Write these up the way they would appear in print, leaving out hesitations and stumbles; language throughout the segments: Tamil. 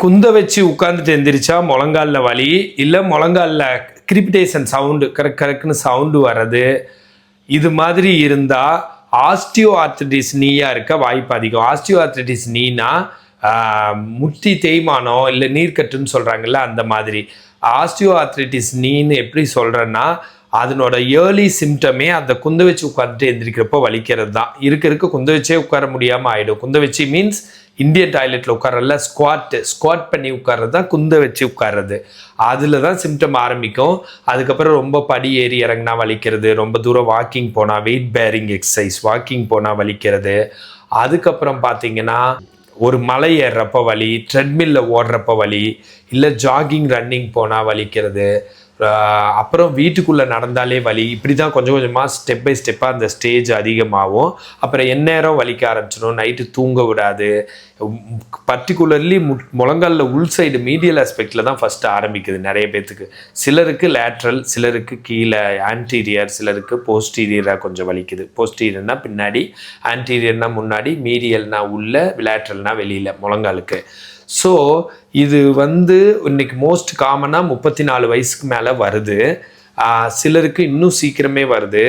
குந்த வச்சு உட்காந்துட்டு எந்திரிச்சா முழங்காலில் வலி, இல்லை முழங்காலில் கிரிபிடேஷன் சவுண்டு கரெக்டுன்னு சவுண்டு வர்றது, இது மாதிரி இருந்தால் ஆஸ்டியோ ஆர்த்ரிட்டிஸ் நீயாக இருக்க வாய்ப்பு அதிகம். ஆஸ்டியோ ஆர்த்ரிட்டிஸ் நீனா முட்டி தேய்மானம் இல்லை நீர்க்கட்டுன்னு சொல்கிறாங்கல்ல, அந்த மாதிரி. ஆஸ்டியோ ஆர்த்ரிட்டிஸ் நீன்னு எப்படி சொல்கிறேன்னா, அதனோட ஏர்லி சிம்டமே அந்த குந்த வச்சு உட்காந்துட்டு எந்திரிக்கிறப்போ வலிக்கிறது தான். இருக்க குந்த வச்சே உட்கார முடியாமல் ஆகிடும். குந்த வச்சு மீன்ஸ் இந்தியன் டாய்லெட்டில் உட்காரல ஸ்குவாட் பண்ணி உட்கார்றது தான் குந்த வச்சு உட்கார்றது. அதில் தான் சிம்டம் ஆரம்பிக்கும். அதுக்கப்புறம் ரொம்ப படி ஏறி இறங்கினா வலிக்கிறது, ரொம்ப தூரம் வாக்கிங் போனால் வெயிட் பேரிங் எக்ஸசைஸ் வாக்கிங் போனால் வலிக்கிறது. அதுக்கப்புறம் பார்த்தீங்கன்னா ஒரு மலை ஏறுறப்ப வலி, ட்ரெட்மில்ல ஓடுறப்ப வலி, இல்லை ஜாகிங் ரன்னிங் போனால் வலிக்கிறது, அப்புறம் வீட்டுக்குள்ளே நடந்தாலே வலி. இப்படி தான் கொஞ்சம் கொஞ்சமாக ஸ்டெப் பை ஸ்டெப்பாக அந்த ஸ்டேஜ் அதிகமாகும். அப்புறம் எந்நேரம் வலிக்க ஆரம்பிச்சிடும், நைட்டு தூங்க விடாது. பர்டிகுலர்லி முழங்காலில் உள் சைடு மீடியல் ஆஸ்பெக்டில் தான் ஃபஸ்ட்டு ஆரம்பிக்குது நிறைய பேர்த்துக்கு. சிலருக்கு லேட்ரல், சிலருக்கு கீழே ஆன்டீரியர், சிலருக்கு போஸ்டீரியராக கொஞ்சம் வலிக்குது. போஸ்டீரியர்னா பின்னாடி, ஆன்டீரியர்னா முன்னாடி, மீடியல்னா உள்ள, லேட்ரல்னா வெளியில் முழங்காலுக்கு. ஸோ இது இன்னைக்கு மோஸ்ட் காமனாக 34 வயசுக்கு மேலே வருது. சிலருக்கு இன்னும் சீக்கிரமே வருது.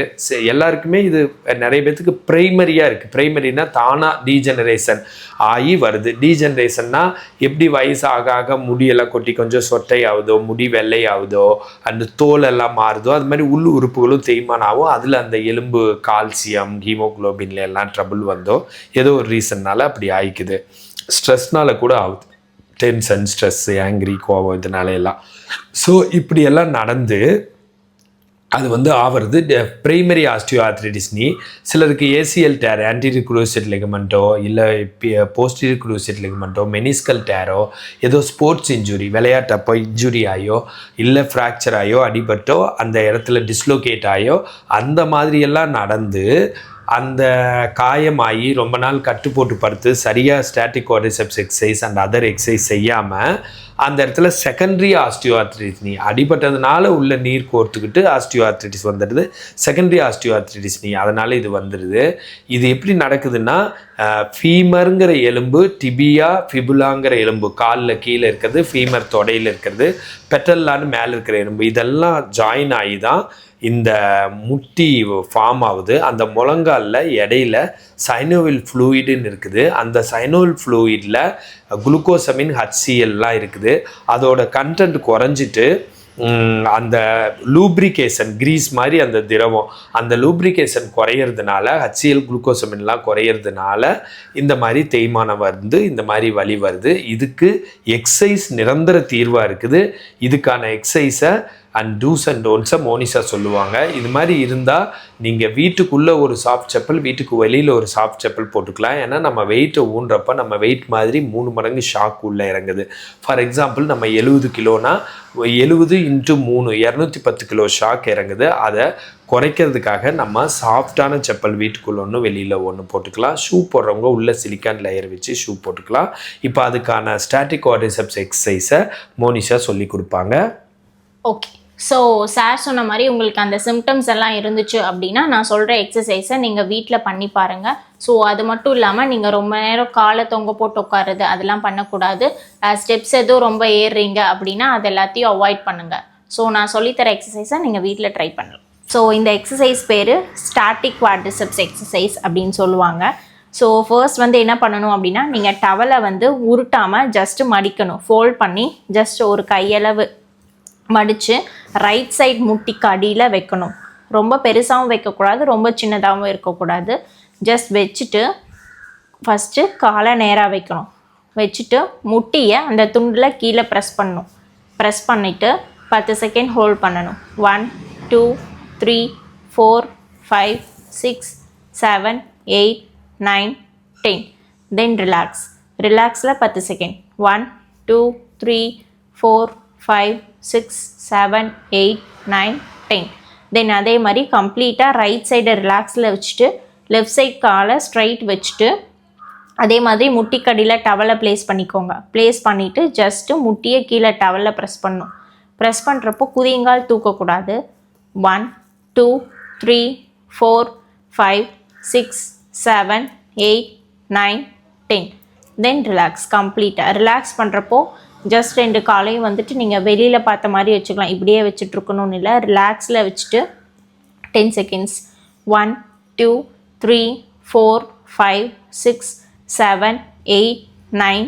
எல்லாருக்குமே இது நிறைய பேர்த்துக்கு ப்ரைமரியாக இருக்குது. ப்ரைமரினா தானாக டீஜெனரேஷன் ஆகி வருது. டீஜெனரேஷன்னா எப்படி வயசு ஆக ஆக முடியெல்லாம் கொட்டி கொஞ்சம் சொட்டை ஆகுதோ, முடி வெள்ளை ஆகுதோ, அந்த தோலெல்லாம் மாறுதோ, அது மாதிரி உள் உறுப்புகளும் தேய்மானம் ஆகும். அதில் அந்த எலும்பு கால்சியம் ஹீமோக்ளோபின்ல எல்லாம் ட்ரபிள் வந்தோ ஏதோ ஒரு ரீசன்னால அப்படி ஆயிக்குது. ஸ்ட்ரெஸ்னால கூட ஆகுது. டென்ஷன், ஸ்ட்ரெஸ்ஸு, ஆங்க்ரி, கோபம், இதனால எல்லாம். ஸோ இப்படியெல்லாம் நடந்து அது ஆவறது பிரைமரி ஆஸ்டியோ ஆர்த்ரைட்டிஸ் நீ. சிலருக்கு ஏசிஎல் டேர், ஆன்டீரியர் குரூசியட் லிகமெண்ட்டோ, இல்லை போஸ்டீரியர் குரூசியட் லிகமெண்ட்டோ, மெனிஸ்கல் டேரோ, ஏதோ ஸ்போர்ட்ஸ் இன்ஜுரி விளையாட்டப்போ இன்ஜுரி ஆயோ, இல்லை ஃப்ராக்சர் ஆயோ, அடிபட்டோ, அந்த இடத்துல டிஸ்லோகேட் ஆயோ, அந்த மாதிரியெல்லாம் நடந்து அந்த காயமாகி ரொம்ப நாள் கட்டு போட்டு படுத்து சரியாக static quadriceps exercise and other exercise செய்யாமல் அந்த இடத்துல செகண்டரி ஆஸ்டியோ ஆர்த்ரைட்டிஸ் நீ அடிபட்டதுனால உள்ள நீர் கோர்த்துக்கிட்டு ஆஸ்டியோ ஆர்த்ரைட்டிஸ் வந்துடுது. செகண்டரி ஆஸ்டியோ ஆர்த்ரைட்டிஸ் நீ அதனால் இது வந்துடுது. இது எப்படி நடக்குதுன்னா, ஃபீமருங்கிற எலும்பு, டிபியா, ஃபிபுலாங்கிற எலும்பு காலில் கீழே இருக்கிறது, ஃபீமர் தொடையில் இருக்கிறது, பெட்டல்லான்னு மேலே இருக்கிற எலும்பு, இதெல்லாம் ஜாயின் ஆகி தான் இந்த முட்டி ஃபார்ம் ஆகுது. அந்த முழங்காலில் இடையில சைனோவில் ஃப்ளூயிடுன்னு இருக்குது. அந்த சைனோவில் ஃப்ளூயிடில் குளுக்கோசமின் HClலாம் இருக்குது. அதோட கண்டென்ட் குறைஞ்சிட்டு அந்த லூப்ரிகேஷன் கிரீஸ் மாதிரி அந்த திரவம், அந்த லூப்ரிகேஷன் குறையிறதுனால HCl குளுக்கோசமின்லாம் குறையிறதுனால இந்த மாதிரி தேய்மானம் இந்த மாதிரி வலி வருது. இதுக்கு எக்ஸசைஸ் நிரந்தர தீர்வாக இருக்குது. இதுக்கான எக்ஸசைஸை அண்ட் டூஸ் அண்ட் டோன்ட்ஸை மோனிஷா சொல்லுவாங்க. இது மாதிரி இருந்தால் நீங்கள் வீட்டுக்குள்ளே ஒரு சாஃப்ட் செப்பல், வீட்டுக்கு வெளியில் ஒரு சாஃப்ட் செப்பல் போட்டுக்கலாம். ஏன்னா நம்ம வெயிட்டை ஊன்றப்போ நம்ம வெயிட் மாதிரி 3 மடங்கு ஷாக் உள்ளே இறங்குது. ஃபார் எக்ஸாம்பிள் நம்ம 70 கிலோனா 70 × 3 210 கிலோ ஷாக் இறங்குது. அதை குறைக்கிறதுக்காக நம்ம சாஃப்டான செப்பல் வீட்டுக்குள்ள ஒன்று வெளியில் ஒன்று போட்டுக்கலாம். ஷூ போடுறவங்க உள்ள சிலிக்கான் லேயர் வச்சு ஷூ போட்டுக்கலாம். இப்போ அதுக்கான ஸ்டாட்டிக் குவாட்ரிசெப்ஸ் எக்ஸசைஸை மோனிஷா சொல்லி கொடுப்பாங்க. ஓகே, ஸோ சார் சொன்ன மாதிரி உங்களுக்கு அந்த சிம்டம்ஸ் எல்லாம் இருந்துச்சு அப்படின்னா நான் சொல்கிற எக்ஸசைஸை நீங்கள் வீட்டில் பண்ணி பாருங்கள். ஸோ அது மட்டும் இல்லாமல் நீங்கள் ரொம்ப நேரம் காலை தொங்க போட்டு உட்காருது அதெல்லாம் பண்ணக்கூடாது. ஸ்டெப்ஸ் எதுவும் ரொம்ப ஏறுறீங்க அப்படின்னா அது எல்லாத்தையும் அவாய்ட் பண்ணுங்கள். ஸோ நான் சொல்லித்தர எக்ஸசைஸை நீங்கள் வீட்டில் ட்ரை பண்ணலாம். ஸோ இந்த எக்ஸசைஸ் பேர் ஸ்டாட்டிக் குவாட்ரிசெப்ஸ் எக்ஸசைஸ் அப்படின்னு சொல்லுவாங்க. ஸோ ஃபர்ஸ்ட் என்ன பண்ணணும் அப்படின்னா, நீங்கள் டவலை உருட்டாமல் ஜஸ்ட்டு மடிக்கணும். ஃபோல்ட் பண்ணி ஜஸ்ட் ஒரு கையளவு மடித்து ரைட் சைட் முட்டிக்கு அடியில் வைக்கணும். ரொம்ப பெருசாகவும் வைக்கக்கூடாது, ரொம்ப சின்னதாகவும் இருக்கக்கூடாது. ஜஸ்ட் வச்சுட்டு ஃபஸ்ட்டு காலை நேராக வைக்கணும். வச்சுட்டு முட்டியை அந்த துண்டில் கீழே ப்ரெஸ் பண்ணணும். ப்ரெஸ் பண்ணிவிட்டு 10 செகண்ட் ஹோல்ட் பண்ணணும். 1 2 3 4 5 6 7 8 9 10. தென் ரிலாக்ஸில் 10 செகண்ட். 1 2 3 4 5 6 7 8 9 10. தென் அதே மாதிரி கம்ப்ளீட்டாக ரைட் சைடை ரிலாக்ஸில் வச்சுட்டு லெஃப்ட் சைட் காலை ஸ்ட்ரைட் வச்சுட்டு அதே மாதிரி முட்டிக்கடியில் டவலை ப்ளேஸ் பண்ணிக்கோங்க. ப்ளேஸ் பண்ணிவிட்டு ஜஸ்ட்டு முட்டியை கீழே டவலில் ப்ரெஸ் பண்ணணும். ப்ரெஸ் பண்ணுறப்போ குதிங்கால் தூக்கக்கூடாது. 1 2 3 4 5 6 7 8 9 10. தென் ரிலாக்ஸ். கம்ப்ளீட்டாக ரிலாக்ஸ் பண்ணுறப்போ ஜஸ்ட் 2 காலையும் வந்துட்டு நீங்கள் வெளியில் பார்த்த மாதிரி வச்சுக்கலாம். இப்படியே வச்சுட்டு இருக்கணும்னு இல்லை, ரிலாக்ஸில் வச்சுட்டு 10 செகண்ட்ஸ் 1 2 3 4 5 6 7 8 9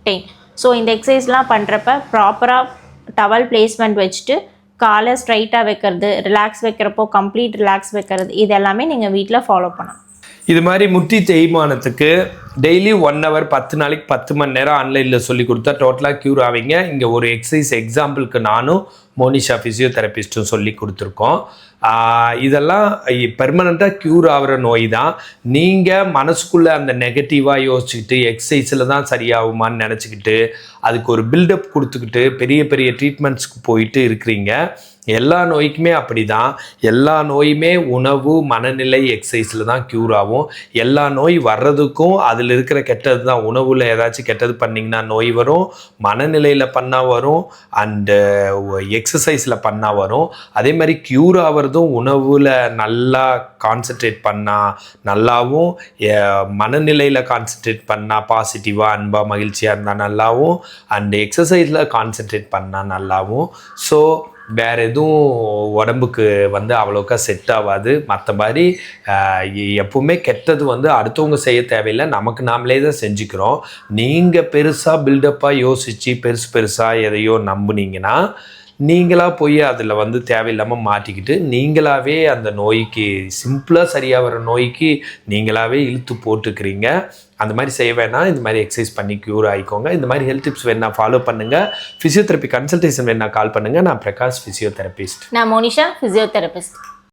10. ஸோ இந்த எக்ஸசைஸ்லாம் பண்ணுறப்ப ப்ராப்பராக டவல் பிளேஸ்மெண்ட் வச்சுட்டு காலை ஸ்ட்ரைட்டாக வைக்கிறது, ரிலாக்ஸ் வைக்கிறப்போ கம்ப்ளீட் ரிலாக்ஸ் வைக்கிறது, இது எல்லாமே நீங்கள் வீட்டில் ஃபாலோ பண்ணணும். இது மாதிரி முட்டி தேய்மானத்துக்கு டெய்லி 1 hour 10 நாளைக்கு 10 மணி நேரம் ஆன்லைனில் சொல்லி கொடுத்தா டோட்டலாக க்யூர் ஆவீங்க. இங்கே ஒரு எக்ஸசைஸ் எக்ஸாம்பிளுக்கு நானும் மோனிஷா ஃபிசியோதெரபிஸ்ட்டும் சொல்லி கொடுத்துருக்கோம். இதெல்லாம் பெர்மனண்ட்டாக க்யூர் ஆகிற நோய் தான். நீங்கள் மனசுக்குள்ளே அந்த நெகட்டிவாக யோசிச்சுக்கிட்டு எக்ஸசைஸில் தான் சரியாகுமான்னு நினச்சிக்கிட்டு அதுக்கு ஒரு பில்டப் கொடுத்துக்கிட்டு பெரிய பெரிய ட்ரீட்மெண்ட்ஸ்க்கு போயிட்டு இருக்கிறீங்க. எல்லா நோய்க்குமே அப்படி தான். எல்லா நோயுமே உணவு, மனநிலை, எக்ஸசைஸில் தான் க்யூர் ஆகும். எல்லா நோய் வர்றதுக்கும் அதில் இருக்கிற கெட்டது தான். உணவில் ஏதாச்சும் கெட்டது பண்ணிங்கன்னா நோய் வரும், மனநிலையில் பண்ணால் வரும், அண்டு எக்ஸசைஸில் பண்ணால் வரும். அதே மாதிரி க்யூர் ஆகிறதும் உணவில் நல்லா கான்சன்ட்ரேட் பண்ணால் நல்லாவும், மனநிலையில் கான்சன்ட்ரேட் பண்ணால் பாசிட்டிவாக அன்பாக மகிழ்ச்சியாக இருந்தால் நல்லாவும், அண்டு எக்ஸசைஸில் கான்சன்ட்ரேட் பண்ணால் நல்லாவும். ஸோ வேறு எதுவும் உடம்புக்கு அவ்வளோக்கா செட் ஆகாது. மற்றபடி எப்பவுமே கெட்டது அடுத்தவங்க செய்ய தேவையில்லை, நமக்கு நாமளே தான் செஞ்சுக்கிறோம். நீங்கள் பெருசாக பில்டப்பாக யோசித்து பெருசாக எதையோ நம்புனீங்கன்னா நீங்களாக போய் அதில் தேவையில்லாமல் மாட்டிக்கிட்டு நீங்களாகவே அந்த நோய்க்கு சிம்பிளாக சரியாக வர நோய்க்கு நீங்களாகவே இழுத்து போட்டுக்கிறீங்க. அந்த மாதிரி செய்ய வேணாம். இந்த மாதிரி எக்ஸசைஸ் பண்ணி க்யூர் ஆகிக்கோங்க. இந்த மாதிரி ஹெல்த் டிப்ஸ் வேணா ஃபாலோ பண்ணுங்கள். ஃபிசியோதெரப்பி கன்சல்டேஷன் வேணா கால் பண்ணுங்கள். நான் பிரகாஷ் ஃபிசியோதெரபிஸ்ட். நான் மோனிஷா ஃபிசியோதெரபிஸ்ட்.